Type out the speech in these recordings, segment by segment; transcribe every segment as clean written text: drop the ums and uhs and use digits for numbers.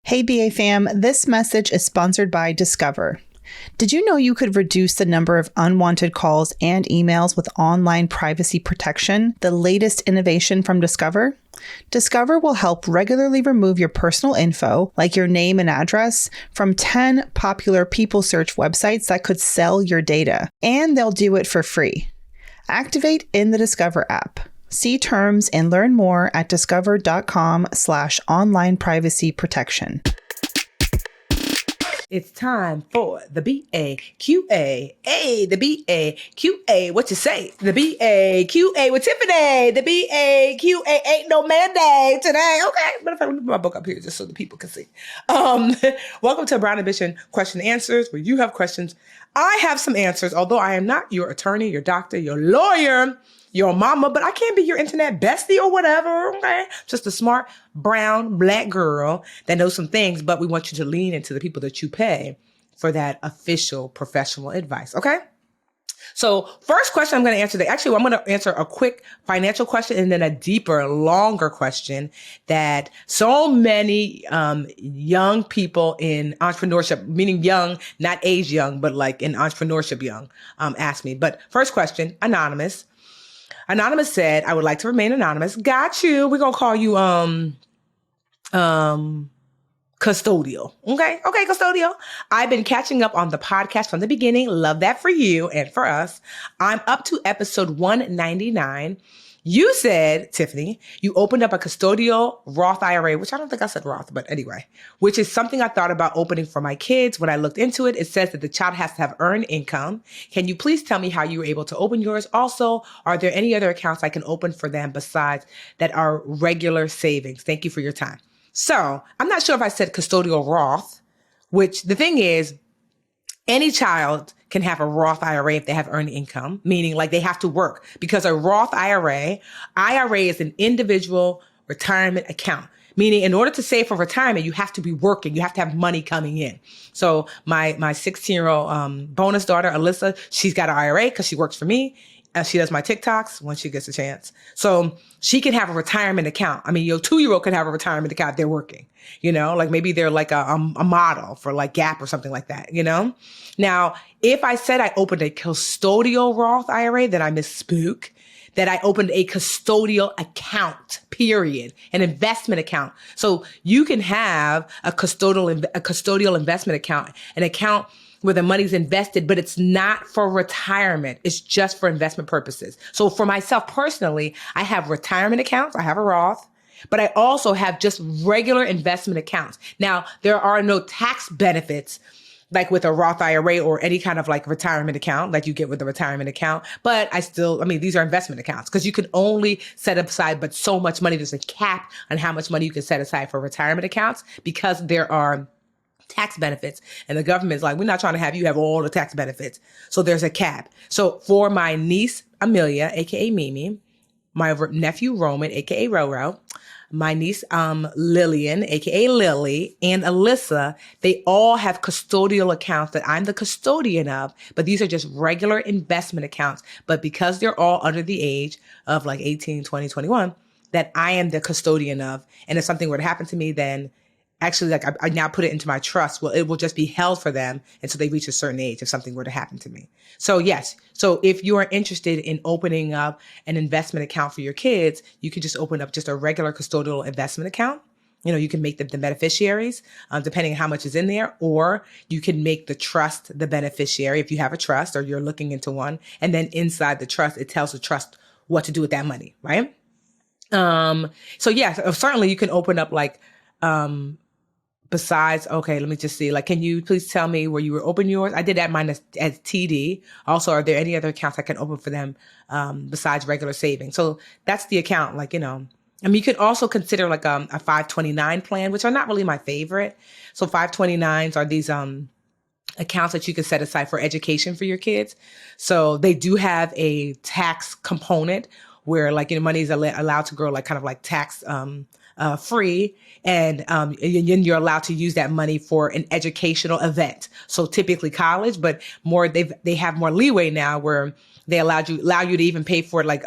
Hey BA fam, this message is sponsored by Discover. Did you know you could reduce the number of unwanted calls and emails with online privacy protection, the latest innovation from Discover? Discover will help regularly remove your personal info, like your name and address, from 10 popular people search websites that could sell your data, and they'll do it for free. Activate in the Discover app. See terms and learn more at discover.com/online privacy protection. It's time for the BAQA. Hey, the BAQA. What you say? The BAQA with Tiffany. The BAQA ain't no mandate today. Okay. But if I put my book up here just so the people can see. Welcome to Brown Ambition Question and Answers, where you have questions. I have some answers, although I am not your attorney, your doctor, your lawyer, your mama, but I can't be your internet bestie or whatever, okay? Just a smart, brown, black girl that knows some things, but we want you to lean into the people that you pay for that official professional advice, okay? So first question I'm going to answer today. Actually, I'm going to answer a quick financial question and then a deeper, longer question that so many young people in entrepreneurship, meaning young, not age young, but like in entrepreneurship young, ask me. But first question, anonymous. Anonymous said, I would like to remain anonymous. Got you. We're going to call you custodial. Okay, custodial. I've been catching up on the podcast from the beginning. Love that for you and for us. I'm up to episode 199. You said, Tiffany, you opened up a custodial Roth IRA, which I don't think I said Roth, but anyway, which is something I thought about opening for my kids. When I looked into it, it says that the child has to have earned income. Can you please tell me how you were able to open yours? Also, are there any other accounts I can open for them besides that are regular savings? Thank you for your time. So I'm not sure if I said custodial Roth, which the thing is, any child can have a Roth IRA if they have earned income, meaning like they have to work, because a Roth IRA is an individual retirement account, meaning in order to save for retirement, you have to be working. You have to have money coming in. So my 16-year-old bonus daughter, Alyssa, she's got an IRA because she works for me. She does my TikToks when she gets a chance. So she can have a retirement account. I mean, your 2-year-old could have a retirement account if they're working, like maybe they're like a model for like Gap or something like that, Now, if I said I opened a custodial Roth IRA, then I misspoke. That I opened a custodial account, period, an investment account. So you can have a custodial investment account, an account where the money's invested, but it's not for retirement. It's just for investment purposes. So for myself personally, I have retirement accounts. I have a Roth, but I also have just regular investment accounts. Now, there are no tax benefits like with a Roth IRA or any kind of like retirement account like you get with a retirement account. But these are investment accounts because you can only set aside but so much money. There's a cap on how much money you can set aside for retirement accounts because there are tax benefits. And the government's like, we're not trying to have you have all the tax benefits. So there's a cap. So for my niece, Amelia, aka Mimi, my nephew, Roman, aka Roro, my niece, Lillian, aka Lily, and Alyssa, they all have custodial accounts that I'm the custodian of, but these are just regular investment accounts. But because they're all under the age of like 18, 20, 21, that I am the custodian of. And if something were to happen to me, then actually, like I now put it into my trust. Well, it will just be held for them until they reach a certain age if something were to happen to me. So yes. So if you are interested in opening up an investment account for your kids, you can just open up just a regular custodial investment account. You can make them the beneficiaries, depending on how much is in there, or you can make the trust the beneficiary if you have a trust or you're looking into one. And then inside the trust, it tells the trust what to do with that money, right? So yeah, certainly you can open up like, besides, okay, let me just see. Like, can you please tell me where you were open yours? I did that mine as TD. Also, are there any other accounts I can open for them besides regular savings? So that's the account. Like, you could also consider like a 529 plan, which are not really my favorite. So 529s are these accounts that you can set aside for education for your kids. So they do have a tax component where like money is allowed to grow like kind of like tax free, and you're allowed to use that money for an educational event. So typically college, but they have more leeway now where they allow you to even pay for like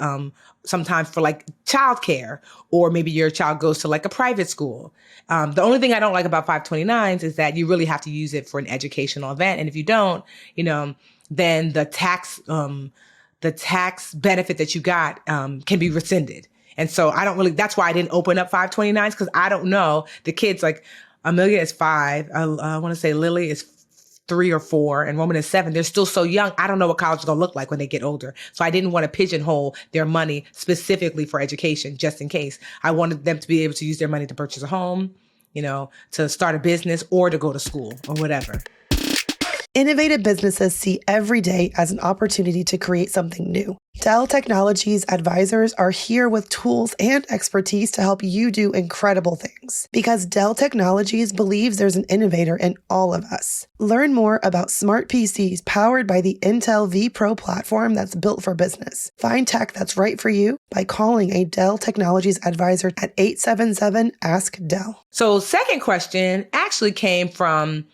sometimes for like childcare, or maybe your child goes to like a private school. The only thing I don't like about 529s is that you really have to use it for an educational event. And if you don't, then the tax benefit that you got can be rescinded. And so that's why I didn't open up 529s, because I don't know. The kids, like Amelia is 5. I want to say Lily is 3 or 4, and Roman is 7. They're still so young. I don't know what college is going to look like when they get older. So I didn't want to pigeonhole their money specifically for education, just in case. I wanted them to be able to use their money to purchase a home, to start a business, or to go to school or whatever. Innovative businesses see every day as an opportunity to create something new. Dell Technologies advisors are here with tools and expertise to help you do incredible things. Because Dell Technologies believes there's an innovator in all of us. Learn more about smart PCs powered by the Intel vPro platform that's built for business. Find tech that's right for you by calling a Dell Technologies advisor at 877-ASK-DELL. So second question actually came from...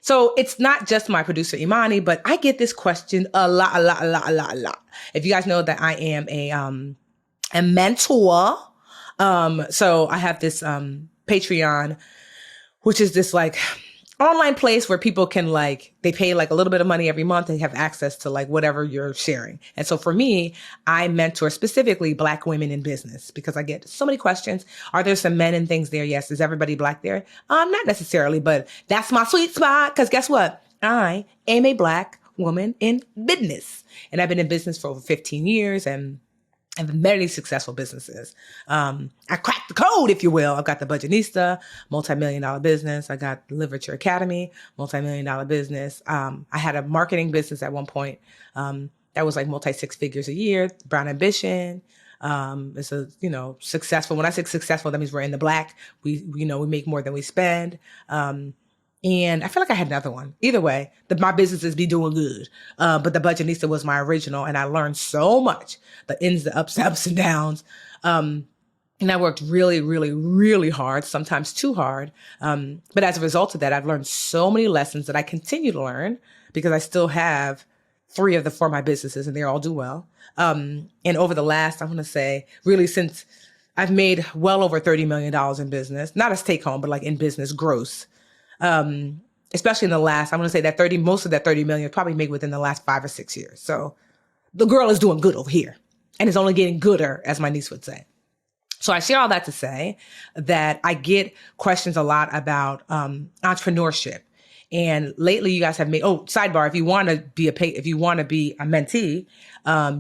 So it's not just my producer, Imani, but I get this question a lot. If you guys know that I am a mentor. So I have this Patreon, which is this like online place where people can they pay like a little bit of money every month and have access to like whatever you're sharing. And so for me, I mentor specifically Black women in business, because I get so many questions. Are there some men and things there? Yes. Is everybody Black there? Not necessarily, but that's my sweet spot. Because guess what? I am a Black woman in business, and I've been in business for over 15 years and I've many successful businesses. I cracked the code, if you will. I've got the Budgetnista, multi-million-dollar business. I got the Literature Academy, multi-million-dollar business. I had a marketing business at one point that was like multi-6 figures a year. Brown Ambition. It's a successful. When I say successful, that means we're in the black. We make more than we spend. And I feel like I had another one. Either way, my businesses be doing good. But the Budgetnista was my original, and I learned so much. The ins, the ups and downs. And I worked really, really, really hard, sometimes too hard. But as a result of that, I've learned so many lessons that I continue to learn, because I still have 3 of the 4 of my businesses, and they all do well. And over the last, I want to say, really since I've made well over $30 million in business, not as take home, but like in business gross. Especially in the last, I want to say that most of that 30 million probably made within the last 5 or 6 years. So the girl is doing good over here, and it's only getting gooder, as my niece would say. So I share all that to say that I get questions a lot about, entrepreneurship. And lately you guys have made, sidebar, if you want to be a mentee,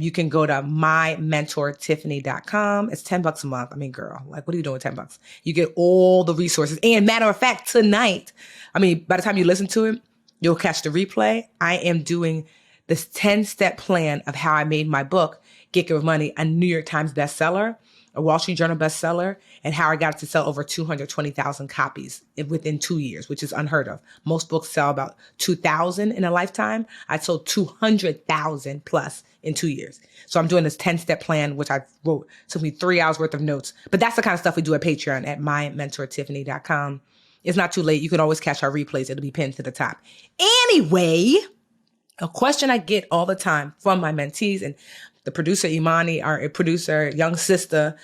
you can go to mymentortiffany.com. It's $10 a month. I mean, girl, like, what are you doing with $10? You get all the resources. And matter of fact, tonight, by the time you listen to it, you'll catch the replay. I am doing this 10-step plan of how I made my book, Get Good with Money, a New York Times bestseller, a Wall Street Journal bestseller, and how I got it to sell over 220,000 copies within 2 years, which is unheard of. Most books sell about 2,000 in a lifetime. I sold 200,000 plus in 2 years. So I'm doing this 10-step plan, which I wrote. It took me 3 hours worth of notes. But that's the kind of stuff we do at Patreon at mymentortiffany.com. It's not too late. You can always catch our replays. It'll be pinned to the top. Anyway, a question I get all the time from my mentees, and the producer, Imani, our producer, young sister,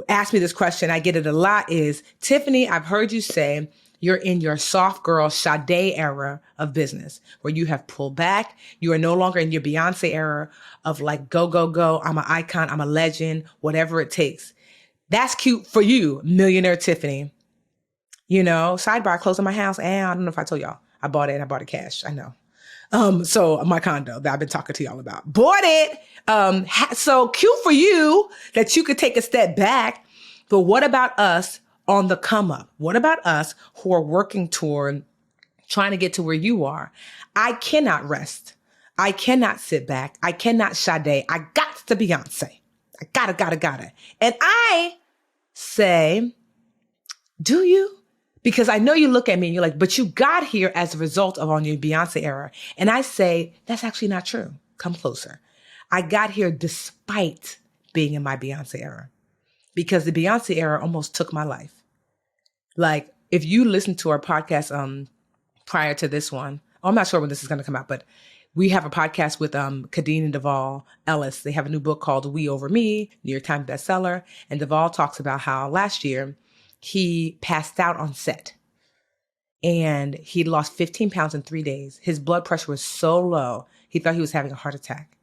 asked me this question. I get it a lot is, Tiffany, I've heard you say you're in your soft girl Sade era of business, where you have pulled back. You are no longer in your Beyonce era of like, go, go, go. I'm an icon. I'm a legend, whatever it takes. That's cute for you, millionaire Tiffany. Sidebar, closing my house. And I don't know if I told y'all, I bought it and I bought it cash. I know. So my condo that I've been talking to y'all about, bought it. So cute for you that you could take a step back. But what about us on the come up? What about us who are working toward trying to get to where you are? I cannot rest. I cannot sit back. I cannot Sade. I got to Beyonce. I gotta. And I say, do you? Because I know you look at me and you're like, but you got here as a result of on your Beyonce era. And I say, that's actually not true. Come closer. I got here despite being in my Beyonce era, because the Beyonce era almost took my life. Like, if you listen to our podcast prior to this one, I'm not sure when this is going to come out, but We have a podcast with Kadeen and Duvall Ellis. They have a new book called We Over Me, New York Times bestseller. And Duvall talks about how last year he passed out on set and he lost 15 pounds in 3 days. His blood pressure was so low, he thought he was having a heart attack.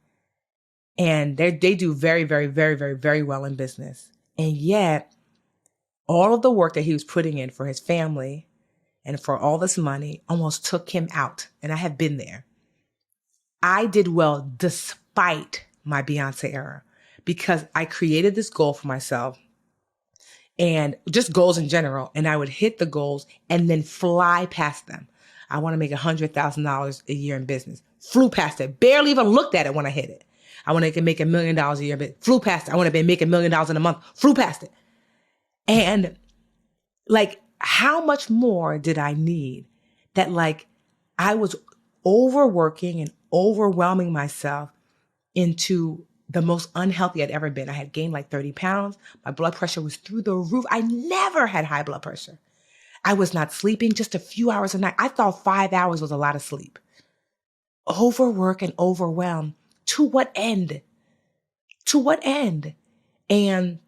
And they do very, very, very, very, very well in business. And yet, all of the work that he was putting in for his family and for all this money almost took him out. And I have been there. I did well despite my Beyonce era because I created this goal for myself and just goals in general. And I would hit the goals and then fly past them. I want to make $100,000 a year in business. Flew past it. Barely even looked at it when I hit it. I want to make $1 million a year, but flew past it. I want to be making $1 million in a month. Flew past it. And like, how much more did I need that like I was overworking and overwhelming myself into the most unhealthy I'd ever been. I had gained like 30 pounds. My blood pressure was through the roof. I never had high blood pressure. I was not sleeping just a few hours a night. I thought 5 hours was a lot of sleep. Overwork and overwhelm. To what end? To what end? And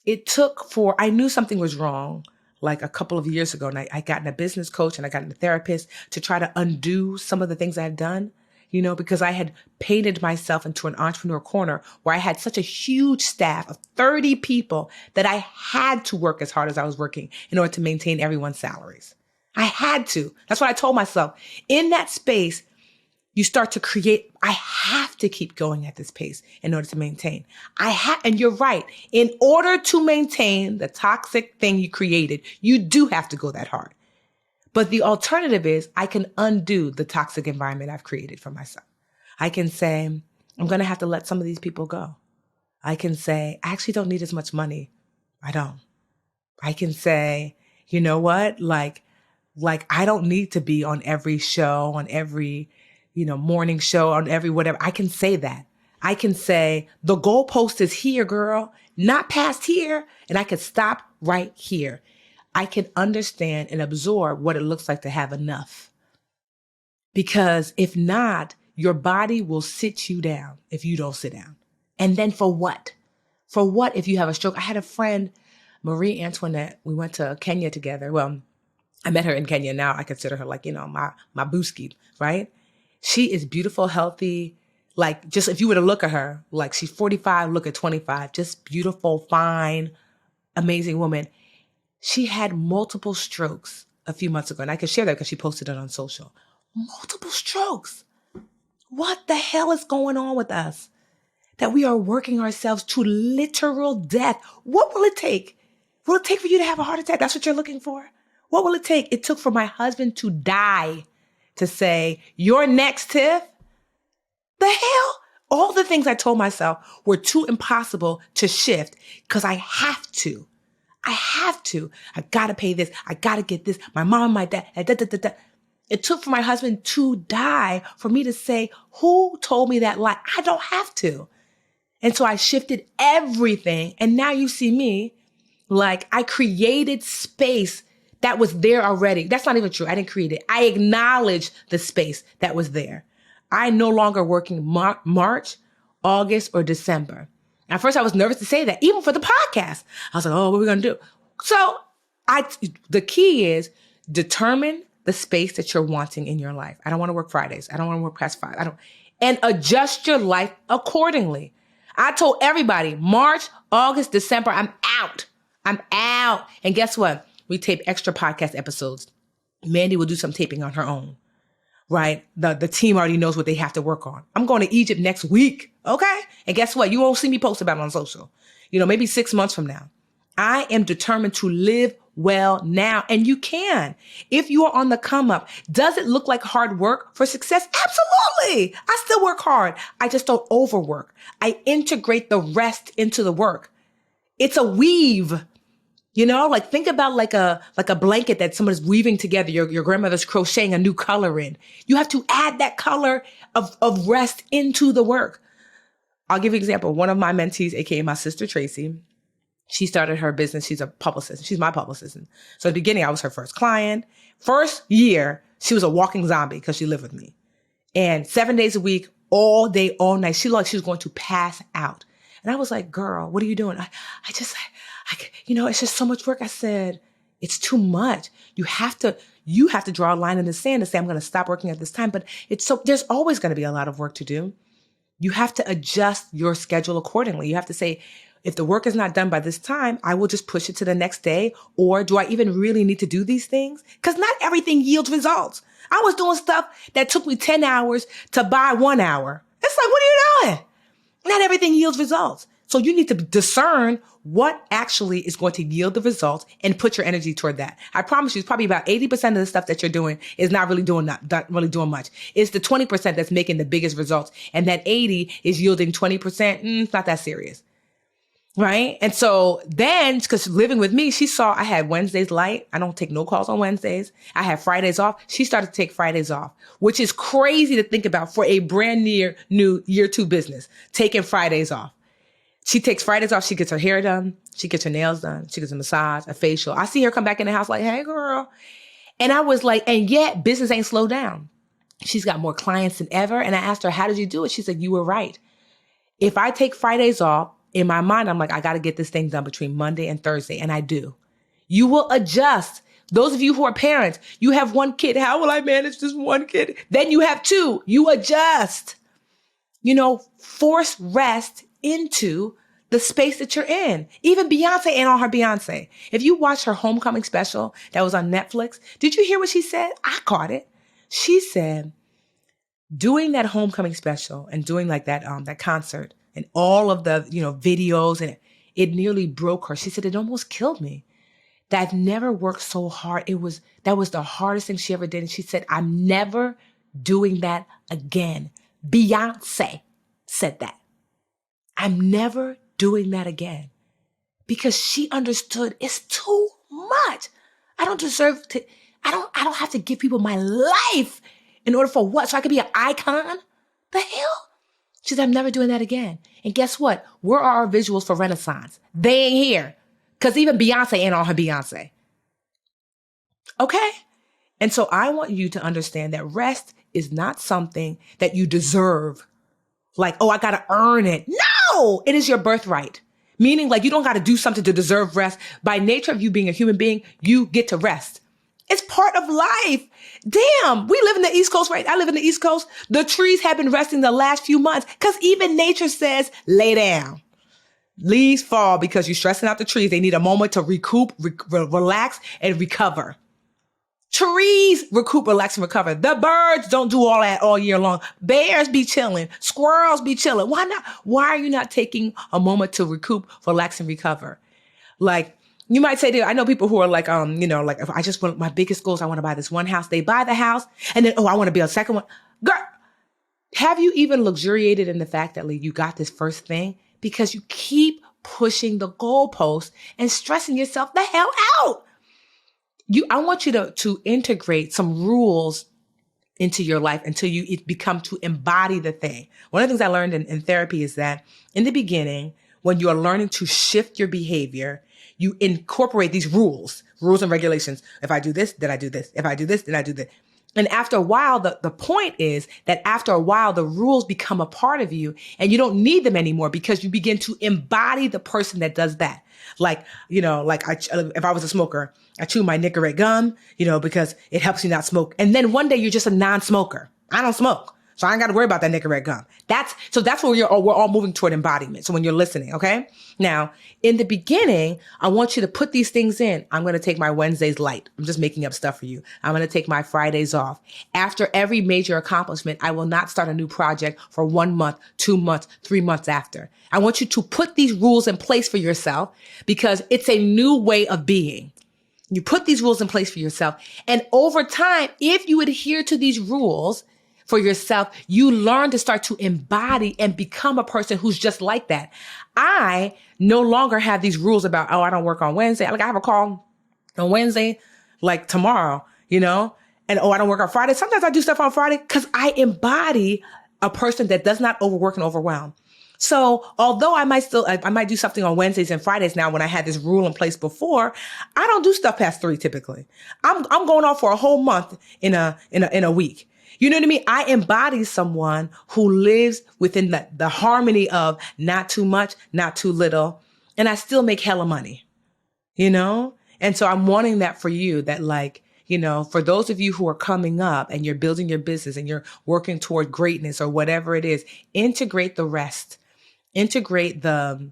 it took I knew something was wrong like a couple of years ago. And I got in a business coach and I got in a therapist to try to undo some of the things I've done, because I had painted myself into an entrepreneur corner where I had such a huge staff of 30 people that I had to work as hard as I was working in order to maintain everyone's salaries. I had to. That's what I told myself. In that space, you start to create, I have to keep going at this pace in order to maintain. And you're right. In order to maintain the toxic thing you created, you do have to go that hard. But the alternative is I can undo the toxic environment I've created for myself. I can say, I'm going to have to let some of these people go. I can say, I actually don't need as much money. I don't. I can say, you know what? Like I don't need to be on every show, on every morning show, on every whatever. I can say that. I can say, the goalpost is here, girl, not past here. And I can stop right here. I can understand and absorb what it looks like to have enough. Because if not, your body will sit you down if you don't sit down. And then for what? For what if you have a stroke? I had a friend, Marie Antoinette. We went to Kenya together. Well, I met her in Kenya. Now I consider her like, my booski, right? She is beautiful, healthy. Like, just if you were to look at her, like she's 45, look at 25, just beautiful, fine, amazing woman. She had multiple strokes a few months ago. And I can share that because she posted it on social. Multiple strokes. What the hell is going on with us? That we are working ourselves to literal death. What will it take? Will it take for you to have a heart attack? That's what you're looking for? What will it take? It took for my husband to die to say, you're next, Tiff. The hell? All the things I told myself were too impossible to shift because I have to. I gotta pay this. I gotta get this. My mom and my dad. It took for my husband to die for me to say, who told me that lie? I don't have to. And so I shifted everything. And now you see me like I created space that was there already. That's not even true. I didn't create it. I acknowledged the space that was there. I no longer working March, August, or December. At first, I was nervous to say that, even for the podcast. I was like, oh, what are we going to do? So the key is determine the space that you're wanting in your life. I don't want to work Fridays. I don't want to work past 5. And adjust your life accordingly. I told everybody, March, August, December, I'm out. And guess what? We tape extra podcast episodes. Mandy will do some taping on her own, right? The team already knows what they have to work on. I'm going to Egypt next week, okay? And guess what? You won't see me post about it on social. Maybe 6 months from now. I am determined to live well now. And you can. If you are on the come up, does it look like hard work for success? Absolutely. I still work hard. I just don't overwork. I integrate the rest into the work. It's a weave. Like think about like a blanket that someone's weaving together. Your grandmother's crocheting a new color in. You have to add that color of rest into the work. I'll give you an example. One of my mentees, aka my sister Tracy, she started her business. She's a publicist. She's my publicist. So at the beginning, I was her first client. First year, she was a walking zombie because she lived with me. and 7 days a week, all day, all night. She looked like she was going to pass out. And I was like, girl, what are you doing? It's just so much work. I said, it's too much. You have to draw a line in the sand and say, I'm going to stop working at this time. But there's always going to be a lot of work to do. You have to adjust your schedule accordingly. You have to say, if the work is not done by this time, I will just push it to the next day. Or do I even really need to do these things? Because not everything yields results. I was doing stuff that took me 10 hours to buy 1 hour. It's like, what are you doing? Not everything yields results. So you need to discern what actually is going to yield the results and put your energy toward that. I promise you, it's probably about 80% of the stuff that you're doing is not really doing much. It's the 20% that's making the biggest results. And that 80 is yielding 20%. It's not that serious. Right? And so then, because living with me, she saw I had Wednesdays light. I don't take no calls on Wednesdays. I have Fridays off. She started to take Fridays off, which is crazy to think about for a brand new year 2 business, taking Fridays off. She takes Fridays off. She gets her hair done. She gets her nails done. She gets a massage, a facial. I see her come back in the house like, hey, girl. And I was like, and yet business ain't slowed down. She's got more clients than ever. And I asked her, how did you do it? She said, you were right. If I take Fridays off, in my mind, I'm like, I got to get this thing done between Monday and Thursday. And I do. You will adjust. Those of you who are parents, you have 1 kid. How will I manage this 1 kid? Then you have 2. You adjust. Force rest into the space that you're in. Even Beyonce ain't on her Beyonce. If you watch her homecoming special that was on Netflix, did you hear what she said? I caught it. She said, doing that homecoming special and doing like that concert, and all of the, videos, and it nearly broke her. She said, it almost killed me. That I've never worked so hard. That was the hardest thing she ever did. And she said, I'm never doing that again. Beyonce said that. I'm never doing that again. Because she understood it's too much. I don't have to give people my life in order for what? So I could be an icon? The hell? She said, I'm never doing that again. And guess what? Where are our visuals for Renaissance? They ain't here. Because even Beyonce ain't on her Beyonce. Okay? And so I want you to understand that rest is not something that you deserve. Like, I got to earn it. No! It is your birthright. Meaning, like, you don't got to do something to deserve rest. By nature of you being a human being, you get to rest. It's part of life. Damn, we live in the East Coast, right? I live in the East Coast. The trees have been resting the last few months because even nature says, lay down. Leaves fall because you're stressing out the trees. They need a moment to recoup, relax, and recover. Trees recoup, relax, and recover. The birds don't do all that all year long. Bears be chilling. Squirrels be chilling. Why not? Why are you not taking a moment to recoup, relax, and recover? Like, you might say, I know people who are like, like if I just want my biggest goals, I want to buy this one house. They buy the house and then, I want to build a second one. Girl, have you even luxuriated in the fact that like, you got this first thing? Because you keep pushing the goalpost and stressing yourself the hell out. I want you to integrate some rules into your life until you become to embody the thing. One of the things I learned in therapy is that in the beginning, when you are learning to shift your behavior, you incorporate these rules and regulations. If I do this, then I do this. If I do this, then I do this. And after a while, the point is that after a while, the rules become a part of you and you don't need them anymore because you begin to embody the person that does that. Like, if I was a smoker, I chew my Nicorette gum, because it helps you not smoke. And then one day you're just a non-smoker. I don't smoke. So I ain't got to worry about that Nicorette gum. That's where we're all moving toward embodiment. So when you're listening, okay? Now, in the beginning, I want you to put these things in. I'm going to take my Wednesdays light. I'm just making up stuff for you. I'm going to take my Fridays off. After every major accomplishment, I will not start a new project for 1 month, 2 months, 3 months after. I want you to put these rules in place for yourself because it's a new way of being. You put these rules in place for yourself. And over time, if you adhere to these rules for yourself, you learn to start to embody and become a person who's just like that. I no longer have these rules about, I don't work on Wednesday. Like I have a call on Wednesday, like tomorrow, and I don't work on Friday. Sometimes I do stuff on Friday because I embody a person that does not overwork and overwhelm. So although I might do something on Wednesdays and Fridays now when I had this rule in place before, I don't do stuff past 3 typically. I'm going off for a whole month in a week. You know what I mean? I embody someone who lives within the harmony of not too much, not too little, and I still make hella money, you know? And so I'm wanting that for you, that like, you know, for those of you who are coming up and you're building your business and you're working toward greatness or whatever it is, integrate the rest, integrate the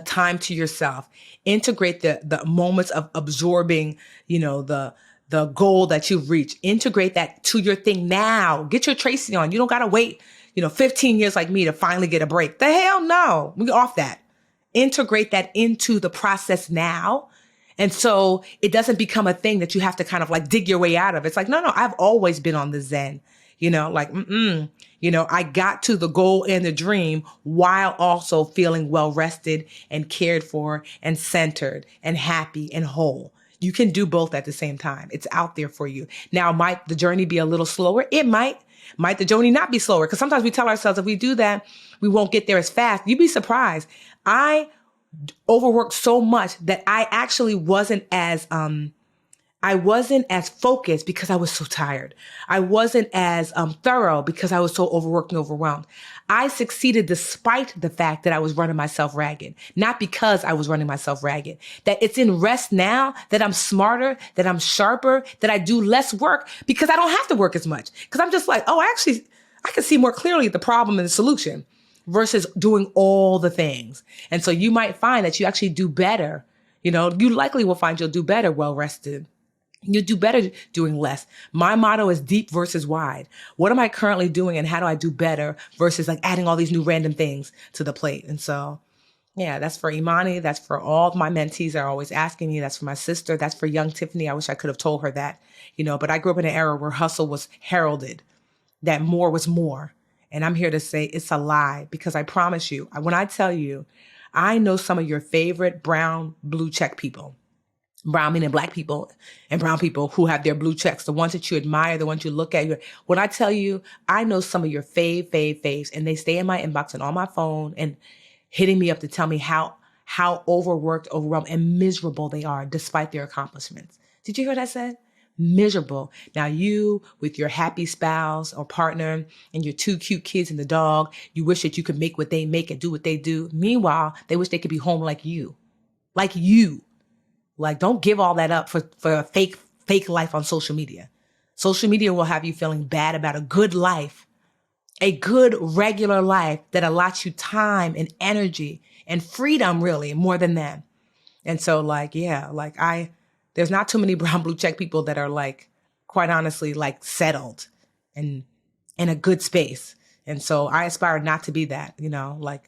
time to yourself, integrate the moments of absorbing, you know, the goal that you've reached, integrate that to your thing now. Get your Tracy on. You don't got to wait, 15 years like me to finally get a break. The hell no. We off that. Integrate that into the process now. And so it doesn't become a thing that you have to kind of like dig your way out of. It's like, no, I've always been on the Zen, I got to the goal and the dream while also feeling well rested and cared for and centered and happy and whole. You can do both at the same time. It's out there for you. Now, might the journey be a little slower? It might. Might the journey not be slower? Because sometimes we tell ourselves if we do that, we won't get there as fast. You'd be surprised. I overworked so much that I actually wasn't as focused because I was so tired. I wasn't as thorough because I was so overworked and overwhelmed. I succeeded despite the fact that I was running myself ragged, not because I was running myself ragged. That it's in rest now that I'm smarter, that I'm sharper, that I do less work because I don't have to work as much. Because I'm just like, I can see more clearly the problem and the solution versus doing all the things. And so you might find that you actually do better. You likely will find you'll do better well rested. You do better doing less. My motto is deep versus wide. What am I currently doing and how do I do better versus like adding all these new random things to the plate? And so, yeah, that's for Imani. That's for all of my mentees that are always asking me. That's for my sister. That's for young Tiffany. I wish I could have told her that, but I grew up in an era where hustle was heralded, that more was more. And I'm here to say it's a lie because I promise you, when I tell you, I know some of your favorite brown blue check people. Brown meaning black people and brown people who have their blue checks, the ones that you admire, the ones you look at. When I tell you, I know some of your faves, and they stay in my inbox and on my phone and hitting me up to tell me how overworked, overwhelmed, and miserable they are despite their accomplishments. Did you hear what I said? Miserable. Now you, with your happy spouse or partner and your 2 cute kids and the dog, you wish that you could make what they make and do what they do. Meanwhile, they wish they could be home like you. Like you. Like, don't give all that up for a fake life on social media. Social media will have you feeling bad about a good life, a good regular life that allots you time and energy and freedom, really, more than that. And so, there's not too many brown blue check people that are like, quite honestly, like settled and in a good space. And so I aspire not to be that, I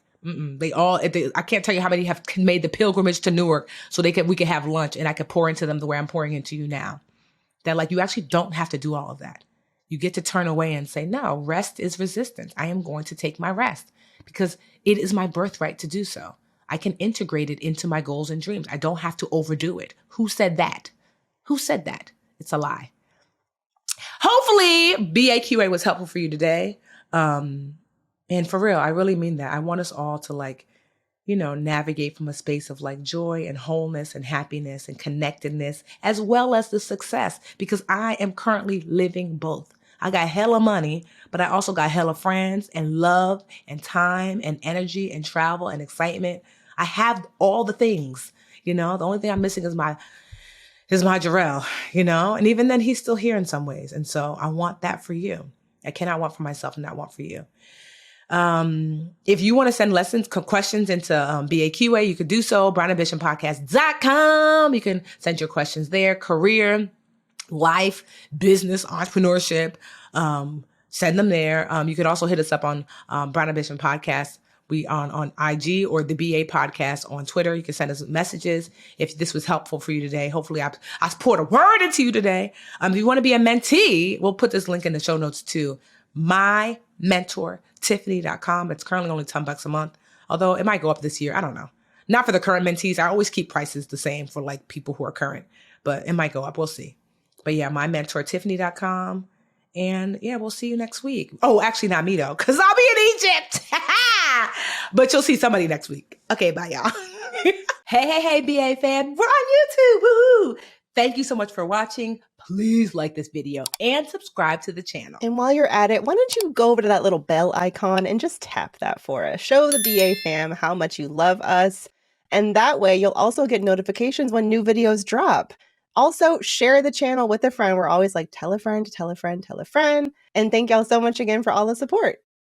can't tell you how many have made the pilgrimage to Newark so we could have lunch and I could pour into them the way I'm pouring into you now. That you actually don't have to do all of that. You get to turn away and say, no, rest is resistance. I am going to take my rest because it is my birthright to do so. I can integrate it into my goals and dreams. I don't have to overdo it. Who said that? Who said that? It's a lie. Hopefully BAQA was helpful for you today. And for real, I really mean that. I want us all to navigate from a space of joy and wholeness and happiness and connectedness, as well as the success, because I am currently living both. I got hella money, but I also got hella friends and love and time and energy and travel and excitement. I have all the things, the only thing I'm missing is my Jarrell, and even then he's still here in some ways. And so I want that for you. I cannot want for myself and not want for you. If you want to send questions into BAQA, you could do so, brownambitionpodcast.com. You can send your questions there, career, life, business, entrepreneurship. Send them there. You could also hit us up on Brown Ambition Podcast. We on IG or the BA Podcast on Twitter. You can send us messages if this was helpful for you today. Hopefully I poured a word into you today. If you want to be a mentee, we'll put this link in the show notes too. MyMentorTiffany.com. It's currently only $10 a month, although it might go up this year. I don't know. Not for the current mentees. I always keep prices the same for people who are current, but it might go up. We'll see. But yeah, MyMentorTiffany.com. And yeah, we'll see you next week. Oh, actually not me though, because I'll be in Egypt. But you'll see somebody next week. Okay, bye y'all. Hey, BA fam. We're on YouTube. Woohoo. Thank you so much for watching. Please like this video and subscribe to the channel. And while you're at it, why don't you go over to that little bell icon and just tap that for us. Show the BA fam how much you love us. And that way you'll also get notifications when new videos drop. Also, share the channel with a friend. We're always like, tell a friend, tell a friend, tell a friend. And thank y'all so much again for all the support.